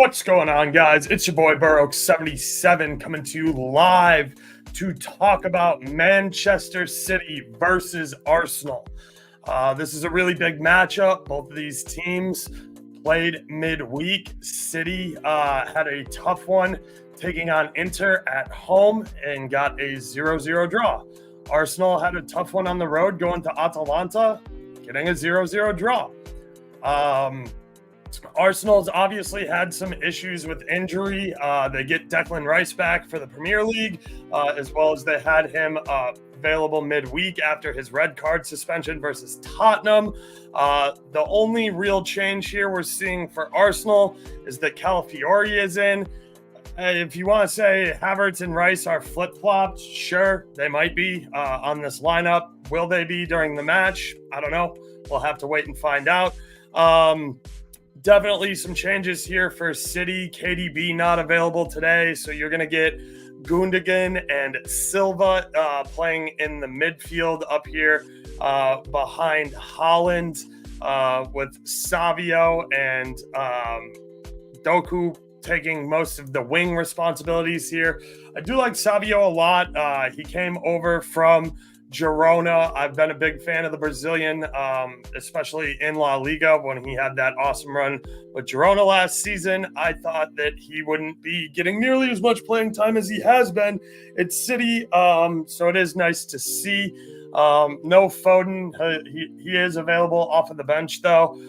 What's going on, guys? It's your boy Burrow77 coming to you live to talk about Manchester City versus Arsenal. This is a really big matchup. Both of these teams played midweek. City had a tough one taking on Inter at home and got a 0-0 draw. Arsenal had a tough one on the road going to Atalanta, getting a 0-0 draw. Arsenal's obviously had some issues with injury. They get Declan Rice back for the Premier League, as well as they had him available midweek after his red card suspension versus Tottenham. The only real change here we're seeing for Arsenal is that Calafiori is in. If you want to say Havertz and Rice are flip-flopped, sure, they might be on this lineup. Will they be during the match? I don't know. We'll have to wait and find out. Definitely some changes here for City. KDB not available today, so you're going to get Gundogan and Silva playing in the midfield up here behind Haaland with Savio and Doku taking most of the wing responsibilities here. I do like Savio a lot. He came over from Girona. I've been a big fan of the Brazilian, especially in La Liga when he had that awesome run with Girona last season. I thought that he wouldn't be getting nearly as much playing time as he has been at City, so it is nice to see. No Foden. He is available off of the bench, though.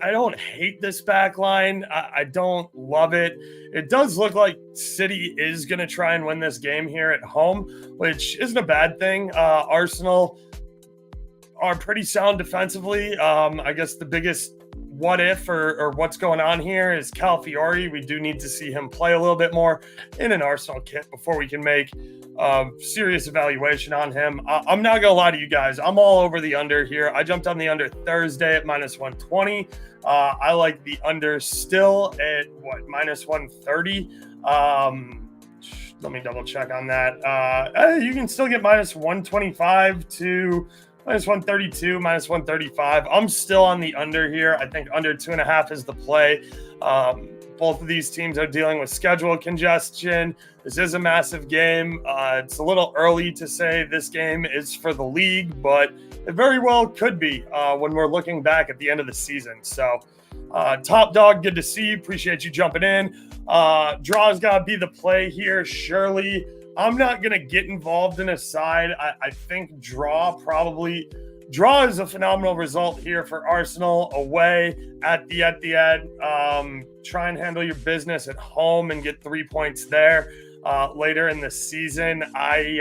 I don't hate this back line. I don't love it. It does look like City is going to try and win this game here at home, which isn't a bad thing. Arsenal are pretty sound defensively. I guess the biggest what if or what's going on here is Calafiori. We do need to see him play a little bit more in an Arsenal kit before we can make serious evaluation on him. I'm not going to lie to you guys. I'm all over the under here. I jumped on the under Thursday at -120. I like the under still at minus 130. Let me double check on that. You can still get minus 125 to minus 132, minus 135. I'm still on the under here. I think under 2.5 is the play. Both of these teams are dealing with schedule congestion. This is a massive game. It's a little early to say this game is for the league, but it very well could be when we're looking back at the end of the season. So, top dog, good to see you. Appreciate you jumping in. Draw's got to be the play here, surely. I'm not going to get involved in a side. I think draw is a phenomenal result here for Arsenal away at the Etihad. Try and handle your business at home and get 3 points there later in the season. I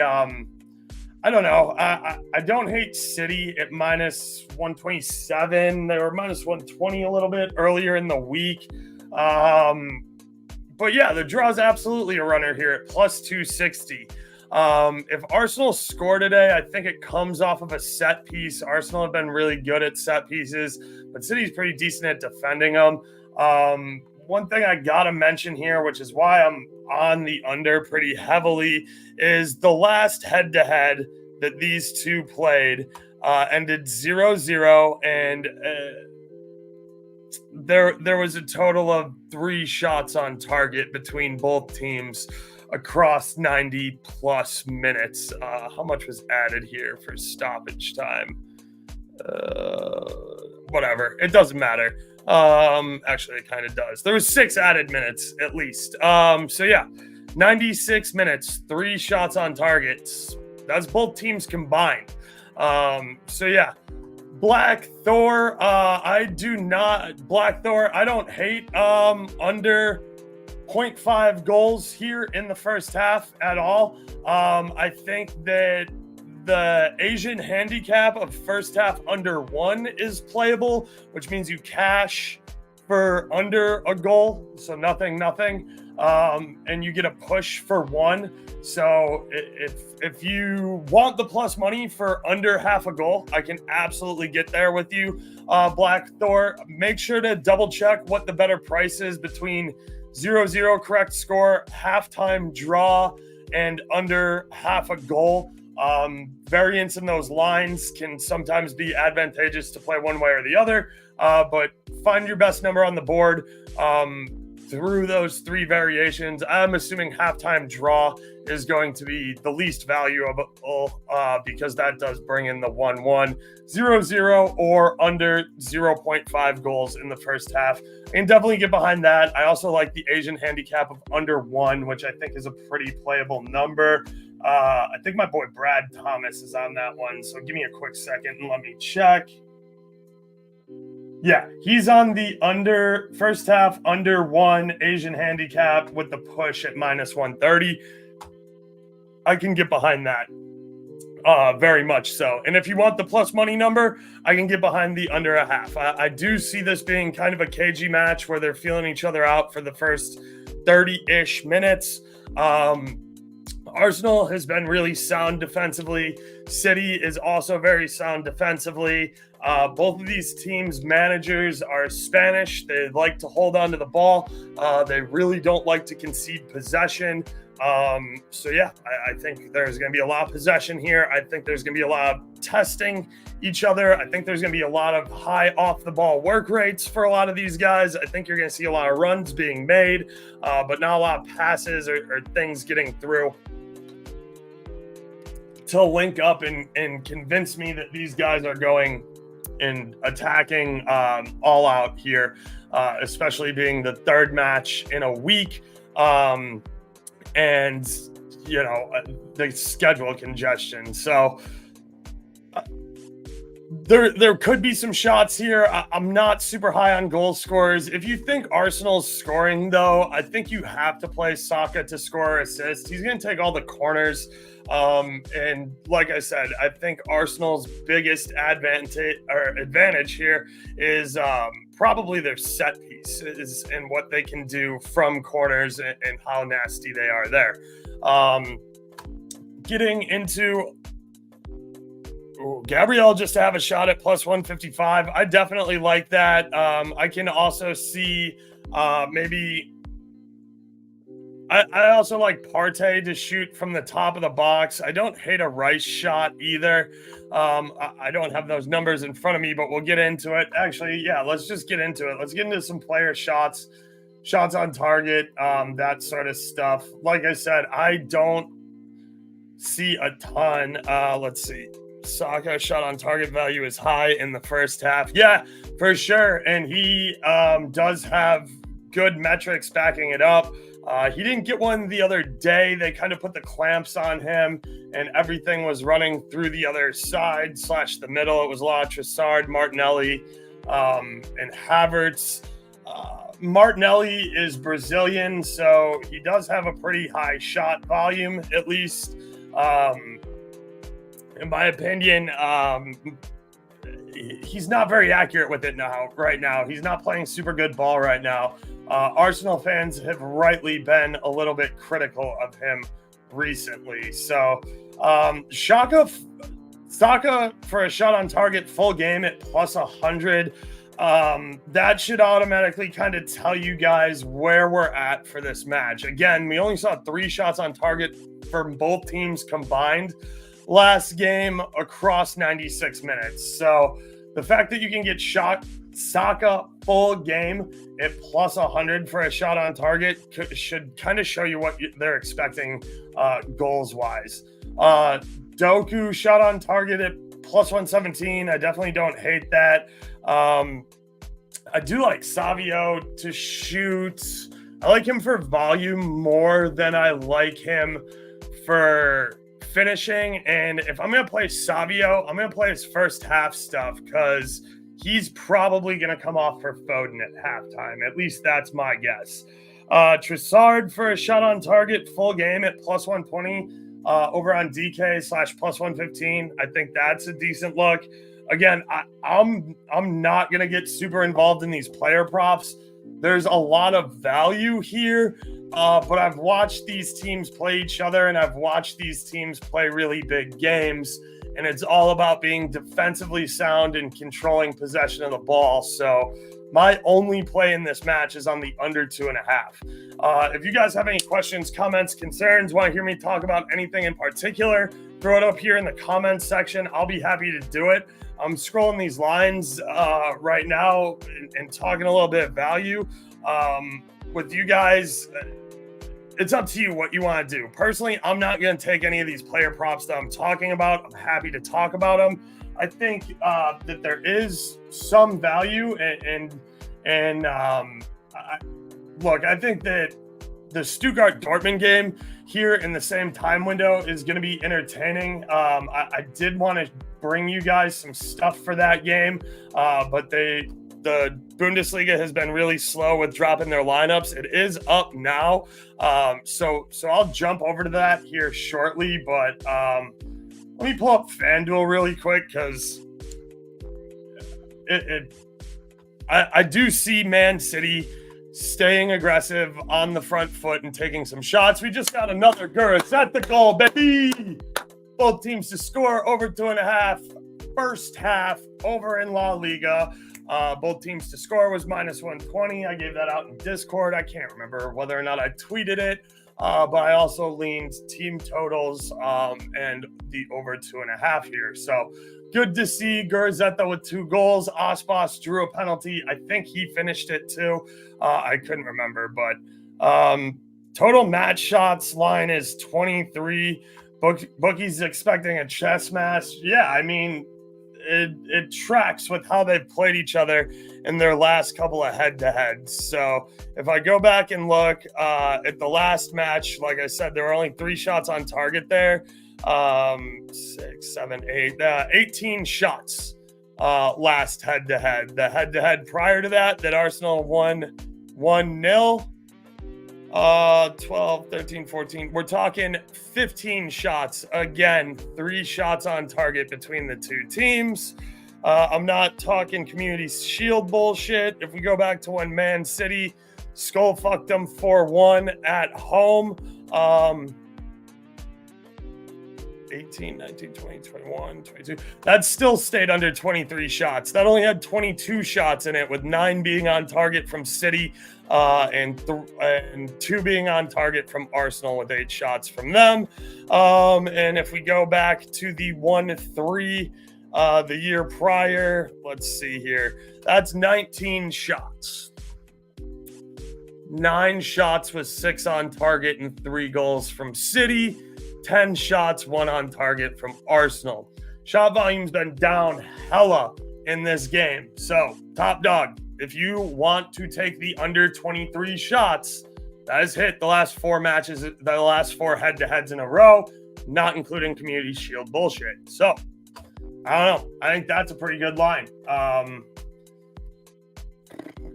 don't know. I don't hate City at minus 127. They were minus 120 a little bit earlier in the week. But yeah, the draw is absolutely a runner here at plus 260. If Arsenal score today, I think it comes off of a set piece. Arsenal have been really good at set pieces, but City's pretty decent at defending them. One thing I got to mention here, which is why I'm on the under pretty heavily, is the last head-to-head that these two played ended 0-0, and there was a total of 3 shots on target between both teams across 90-plus minutes. How much was added here for stoppage time? Whatever. It doesn't matter. Actually, it kind of does. There was 6 added minutes, at least. So, yeah, 96 minutes, 3 shots on target. That's both teams combined. So, yeah. Black Thor, I don't hate under 0.5 goals here in the first half at all. I think that the Asian handicap of first half under 1 is playable, which means you cash for under a goal, so nothing, and you get a push for 1. So if you want the plus money for under half a goal, I can absolutely get there with you, Black Thor. Make sure to double check what the better price is between 0-0 correct score, halftime draw, and under half a goal. Variance in those lines can sometimes be advantageous to play one way or the other. but find your best number on the board through those three variations. I'm assuming halftime draw is going to be the least valuable because that does bring in the 1-1, 0-0, or under 0.5 goals in the first half. And definitely get behind that. I also like the Asian handicap of under 1, which I think is a pretty playable number. I think my boy Brad Thomas is on that one. So give me a quick second and let me check. Yeah, he's on the first half under 1 Asian handicap with the push at -130. I can get behind that very much so. And if you want the plus money number, I can get behind the under a half. I do see this being kind of a cagey match where they're feeling each other out for the first 30-ish minutes. Arsenal has been really sound defensively. City is also very sound defensively. Both of these teams' managers are Spanish. They like to hold on to the ball. They really don't like to concede possession. So yeah, I think there's going to be a lot of possession here. I think there's going to be a lot of testing each other. I think there's going to be a lot of high off the ball work rates for a lot of these guys. I think you're going to see a lot of runs being made, but not a lot of passes or things getting through to link up and convince me that these guys are going and attacking all out here, especially being the third match in a week. And, you know, the schedule congestion. So there could be some shots here. I'm not super high on goal scorers. If you think Arsenal's scoring, though, I think you have to play Saka to score or assist. He's going to take all the corners. And like I said, I think Arsenal's biggest advantage here is probably their set piece and what they can do from corners and how nasty they are there. Getting into Gabriel just to have a shot at plus 155. I definitely like that. I can also see maybe I also like Partey to shoot from the top of the box. I don't hate a Rice shot either. I don't have those numbers in front of me, but we'll get into it. Actually, yeah, let's just get into it. Let's get into some player shots on target, that sort of stuff. Like I said, I don't see a ton. Let's see. Saka shot on target value is high in the first half. Yeah, for sure. And he does have good metrics backing it up. He didn't get one the other day. They kind of put the clamps on him and everything was running through the other side / the middle. It was a lot of Trossard, Martinelli, and Havertz. Martinelli is Brazilian, so he does have a pretty high shot volume, at least. In my opinion, he's not very accurate with it right now. He's not playing super good ball right now. Arsenal fans have rightly been a little bit critical of him recently. So Saka for a shot on target full game at plus 100. That should automatically kind of tell you guys where we're at for this match. Again, we only saw 3 shots on target from both teams combined last game across 96 minutes. So the fact that you can get Saka full game at plus 100 for a shot on target should kind of show you what they're expecting goals wise. Doku shot on target at plus 117. I definitely don't hate that. I do like Savio to shoot. I like him for volume more than I like him for finishing. And if I'm going to play Savio, I'm going to play his first half stuff because he's probably going to come off for Foden at halftime. At least that's my guess. Trossard for a shot on target full game at plus 120 over on DK / plus 115. I think that's a decent look. Again, I'm not going to get super involved in these player props. There's a lot of value here, but I've watched these teams play each other, and I've watched these teams play really big games, and it's all about being defensively sound and controlling possession of the ball. So my only play in this match is on the under 2.5. If you guys have any questions, comments, concerns, want to hear me talk about anything in particular, throw it up here in the comments section. I'll be happy to do it. I'm scrolling these lines right now and talking a little bit of value with you guys. It's up to you what you want to do. Personally, I'm not going to take any of these player props that I'm talking about. I'm happy to talk about them. I think that there is some value, look, I think that the Stuttgart-Dortmund game here in the same time window is going to be entertaining. I did want to bring you guys some stuff for that game, but the Bundesliga has been really slow with dropping their lineups. It is up now, so I'll jump over to that here shortly. But let me pull up FanDuel really quick because I do see Man City staying aggressive on the front foot and taking some shots. We just got another Gurus at the goal, baby. Both teams to score over 2.5. First half over in La Liga. Both teams to score was -120. I gave that out in Discord. I can't remember whether or not I tweeted it, but I also leaned team totals and the over 2.5 here. So good to see Gurzetta with 2 goals. Aspas drew a penalty. I think he finished it too. I couldn't remember, but total match shots line is 23. Bookie's expecting a chess match. Yeah, I mean, it tracks with how they've played each other in their last couple of head-to-heads. So if I go back and look at the last match, like I said, there were only 3 shots on target there. 6, 7, 8, 18 shots last head-to-head. The head-to-head prior to that Arsenal won 1-0. 12, 13, 14. We're talking 15 shots. Again, 3 shots on target between the 2 teams. I'm not talking Community Shield bullshit. If we go back to when Man City skull fucked them 4-1 at home, 18, 19, 20, 21, 22. That still stayed under 23 shots. That only had 22 shots in it, with 9 being on target from City and 2 being on target from Arsenal, with 8 shots from them. And if we go back to the 1-3 the year prior, let's see here. That's 19 shots. 9 shots with 6 on target and 3 goals from City. 10 shots, 1 on target from Arsenal. Shot volume's been down hella in this game. So, top dog, if you want to take the under 23 shots, that has hit the last 4 matches, the last 4 head-to-heads in a row, not including Community Shield bullshit. So, I don't know. I think that's a pretty good line.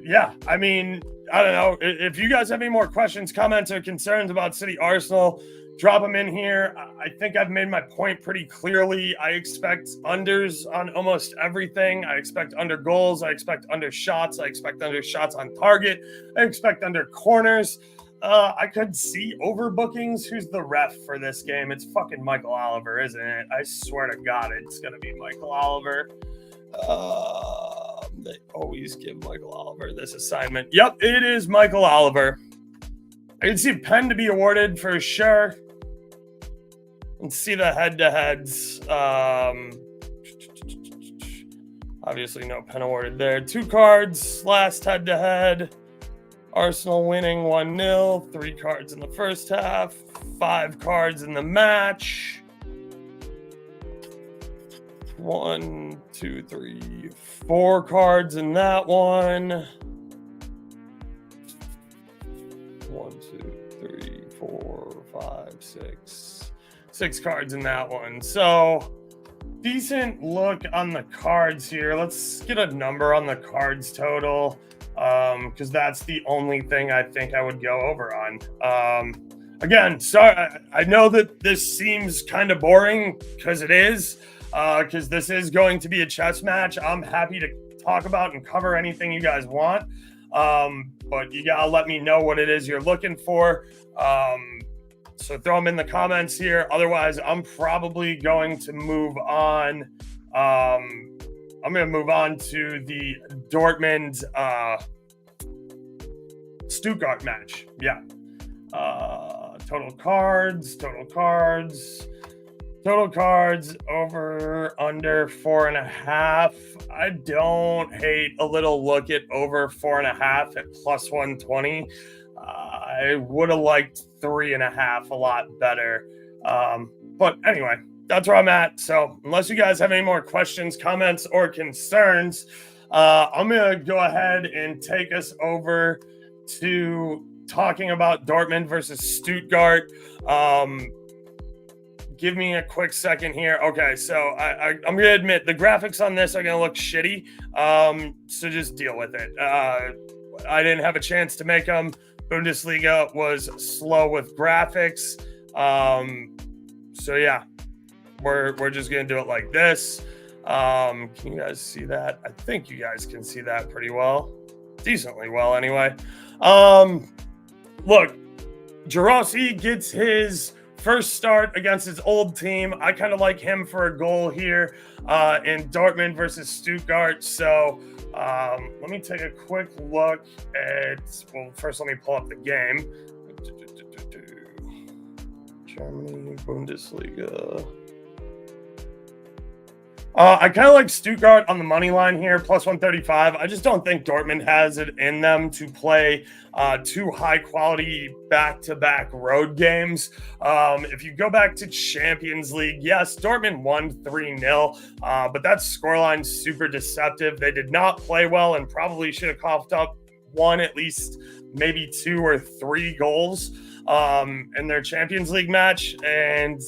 Yeah, I mean, I don't know. If you guys have any more questions, comments, or concerns about City Arsenal, drop them in here. I think I've made my point pretty clearly. I expect unders on almost everything. I expect under goals. I expect under shots. I expect under shots on target. I expect under corners. I could see overbookings. Who's the ref for this game? It's fucking Michael Oliver, isn't it? I swear to God, it's going to be Michael Oliver. They always give Michael Oliver this assignment. Yep, it is Michael Oliver. I can see a pen to be awarded for sure. Let's see the head-to-heads. Obviously, no pen awarded there. 2 cards last head-to-head. Arsenal winning 1-0. 3 cards in the first half. 5 cards in the match. 1, 2, 3, 4 cards in that one. 1, 2, 3, 4, 5, 6. 6 cards in that one. So, decent look on the cards here. Let's get a number on the cards total, because that's the only thing I think I would go over on. Again, sorry, I know that this seems kind of boring, because it is, because this is going to be a chess match. I'm happy to talk about and cover anything you guys want, but you gotta let me know what it is you're looking for. So throw them in the comments here. Otherwise, I'm probably going to move on. I'm going to move on to the Dortmund Stuttgart match. Yeah. Total cards. Total cards over under 4.5. I don't hate a little look at over 4.5 at plus 120. I would have liked 3.5 a lot better. But anyway, that's where I'm at. So unless you guys have any more questions, comments, or concerns, I'm going to go ahead and take us over to talking about Dortmund versus Stuttgart. Give me a quick second here. Okay, so I'm going to admit the graphics on this are going to look shitty. So just deal with it. I didn't have a chance to make them. Bundesliga was slow with graphics. So yeah, we're just going to do it like this. Can you guys see that? I think you guys can see that pretty well. Decently well, anyway. Look, Girassi gets his first start against his old team. I kind of like him for a goal here in Dortmund versus Stuttgart. So let me take a quick look at, well, first let me pull up the game. Germany, Bundesliga. I kind of like Stuttgart on the money line here, plus 135. I just don't think Dortmund has it in them to play two high-quality back-to-back road games. If you go back to Champions League, yes, Dortmund won 3-0, but that scoreline's super deceptive. They did not play well and probably should have coughed up one, at least maybe 2 or 3 goals in their Champions League match. And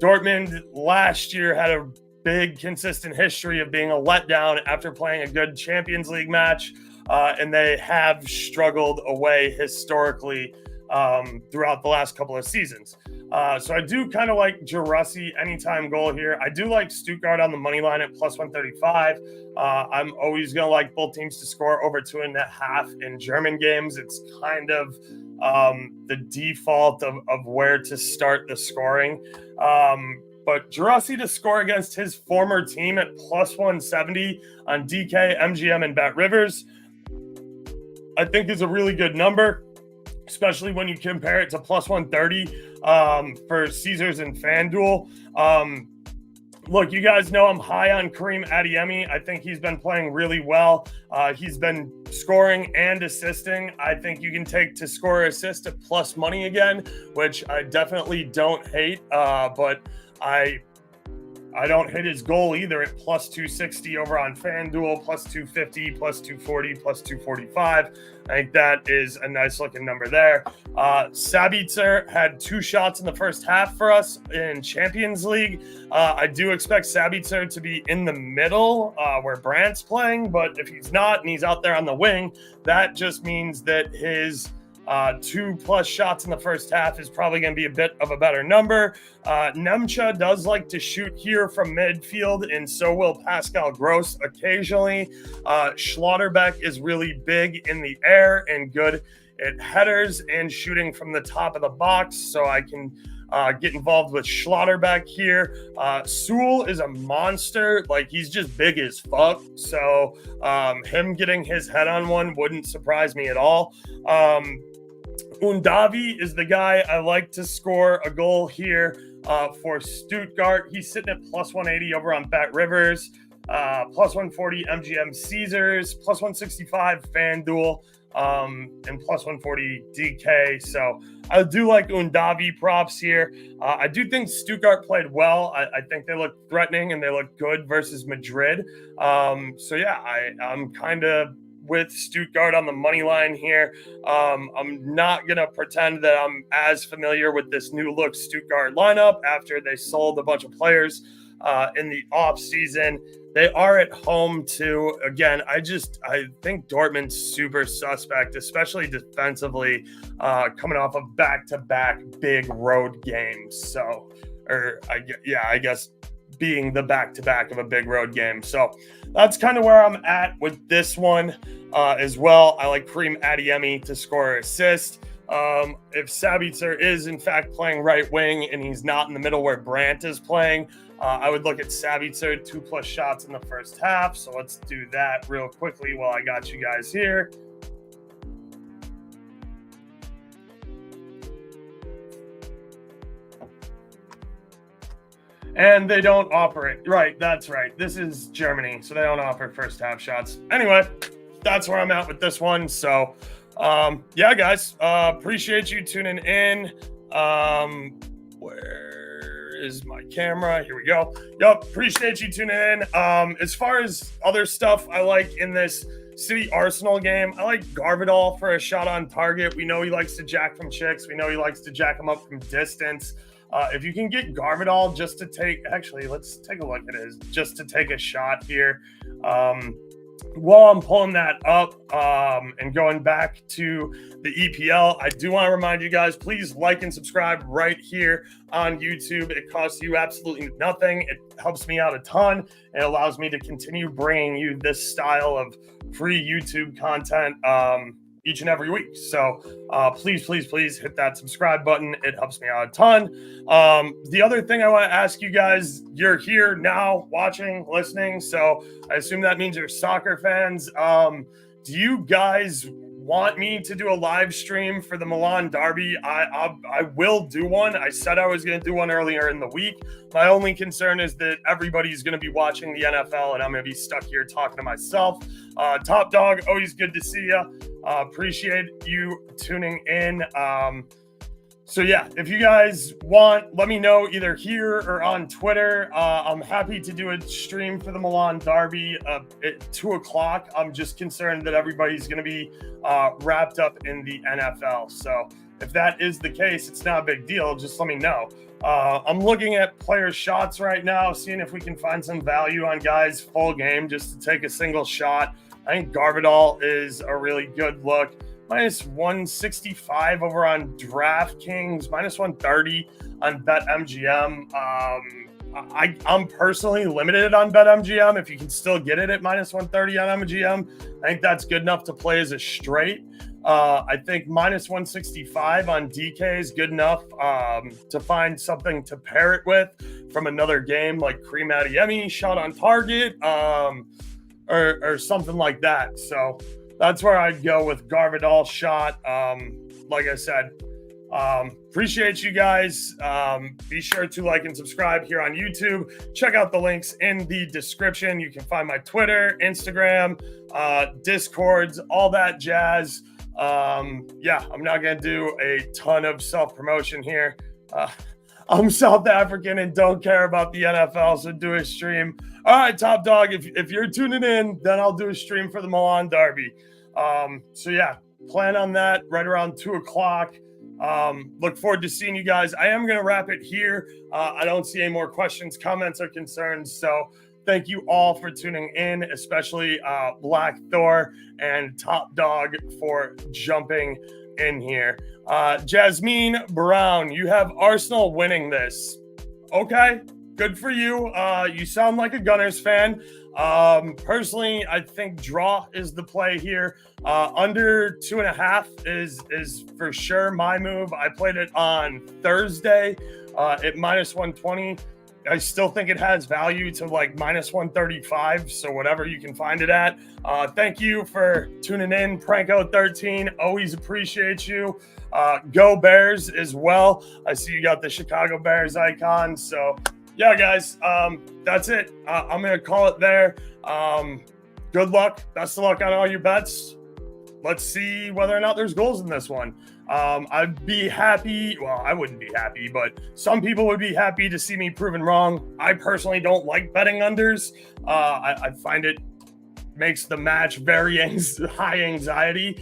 Dortmund last year had a big consistent history of being a letdown after playing a good Champions League match, and they have struggled away historically throughout the last couple of seasons. So I do kind of like Girassi anytime goal here. I do like Stuttgart on the money line at plus 135. I'm always going to like both teams to score over 2.5 in German games. It's kind of the default of where to start the scoring. But Girassi to score against his former team at plus 170 on DK, MGM, and BetRivers, I think is a really good number, especially when you compare it to plus 130 for Caesars and FanDuel. Look, you guys know I'm high on Karim Adeyemi. I think he's been playing really well. He's been scoring and assisting. I think you can take to score or assist at plus money again, which I definitely don't hate. But I don't hit his goal either at plus 260 over on FanDuel, plus 250, plus 240, plus 245. I think that is a nice looking number there. Sabitzer had 2 shots in the first half for us in Champions League. I do expect Sabitzer to be in the middle where Brandt's playing, but if he's not and he's out there on the wing, that just means that his 2+ shots in the first half is probably going to be a bit of a better number. Nemcha does like to shoot here from midfield, and so will Pascal Gross occasionally. Schlotterbeck is really big in the air and good at headers and shooting from the top of the box, so I can get involved with Schlotterbeck here. Sewell is a monster. Like, he's just big as fuck, so him getting his head on one wouldn't surprise me at all. Undavi is the guy I like to score a goal here for Stuttgart. He's sitting at plus 180 over on BetRivers, plus 140 MGM Caesars, plus 165 FanDuel, and plus 140 DK. So I do like Undavi props here. I do think Stuttgart played well. I think they look threatening and they look good versus Madrid. So yeah, I'm kind of with Stuttgart on the money line here. I'm not going to pretend that I'm as familiar with this new look Stuttgart lineup after they sold a bunch of players in the off season. They are at home too. Again, I think Dortmund's super suspect, especially defensively, coming off of back-to-back big road games. So, I guess being the back-to-back of a big road game. So that's kind of where I'm at with this one as well. I like Karim Adeyemi to score or assist. If Sabitzer is in fact playing right wing and he's not in the middle where Brandt is playing, I would look at Sabitzer, 2+ shots in the first half. So let's do that real quickly while I got you guys here. And they don't operate. Right, that's right. This is Germany, so they don't offer first half shots. Anyway, that's where I'm at with this one. So, yeah, guys, appreciate you tuning in. Where is my camera? Here we go. Yep, appreciate you tuning in. As far as other stuff I like in this City Arsenal game, I like Garvidal for a shot on target. We know he likes to jack from chicks. We know he likes to jack them up from distance. If you can get Garvidal just to take, actually, let's take a look at it, just to take a shot here. While I'm pulling that up and going back to the EPL, I do want to remind you guys, please like and subscribe right here on YouTube. It costs you absolutely nothing. It helps me out a ton. It allows me to continue bringing you this style of free YouTube content each and every week. So please hit that subscribe button. It helps me out a ton. The other thing I want to ask you guys, you're here now watching, listening. So I assume that means you're soccer fans. Do you guys want me to do a live stream for the Milan Derby? I will do one. I said I was going to do one earlier in the week. My only concern is that everybody's going to be watching the NFL and I'm going to be stuck here talking to myself. Top Dog, always good to see you. Appreciate you tuning in. So yeah, if you guys want, let me know either here or on Twitter. I'm happy to do a stream for the Milan Derby at 2 o'clock. I'm just concerned that everybody's going to be wrapped up in the NFL. So if that is the case, it's not a big deal. Just let me know. I'm looking at player shots right now, seeing if we can find some value on guys full game just to take a single shot. I think Garvidal is a really good look. Minus 165 over on DraftKings, minus 130 on BetMGM. I'm personally limited on BetMGM. If you can still get it at minus 130 on MGM, I think that's good enough to play as a straight. I think minus 165 on DK is good enough to find something to pair it with from another game like Kareem Adeyemi, shot on target, or something like that. So that's where I'd go with Garvidal shot. Like I said, appreciate you guys. Be sure to like and subscribe here on YouTube. Check out the links in the description. You can find my Twitter, Instagram, Discords, all that jazz. Yeah, I'm not going to do a ton of self-promotion here. I'm South African and don't care about the NFL, so do a stream. All right, Top Dog, if you're tuning in, then I'll do a stream for the Milan Derby. So yeah, plan on that right around 2 o'clock. Look forward to seeing you guys. I am going to wrap it here. I don't see any more questions, comments, or concerns. So thank you all for tuning in, especially Black Thor and Top Dog for jumping in here. Jasmine Brown, you have Arsenal winning this. Okay, good for you. You sound like a Gunners fan. Personally, I think draw is the play here. Under 2.5 is for sure my move. I played it on Thursday at minus 120. I still think it has value to like minus 135. So whatever you can find it at. Thank you for tuning in, Pranko13. Always appreciate you. Go Bears as well. I see you got the Chicago Bears icon. So yeah, guys, that's it. I'm going to call it there. Good luck. Best of luck on all your bets. Let's see whether or not there's goals in this one. I'd be happy. Well, I wouldn't be happy, but some people would be happy to see me proven wrong. I personally don't like betting unders. I find it makes the match very high anxiety.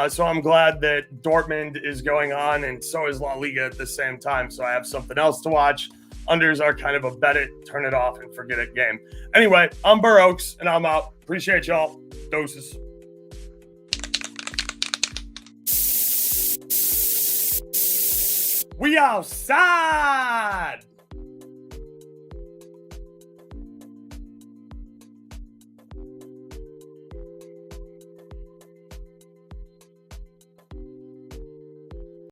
So I'm glad that Dortmund is going on and so is La Liga at the same time. So I have something else to watch. Unders are kind of a bet it, turn it off, and forget it game. Anyway, I'm Burr Oaks, and I'm out. Appreciate y'all. Doses. We outside!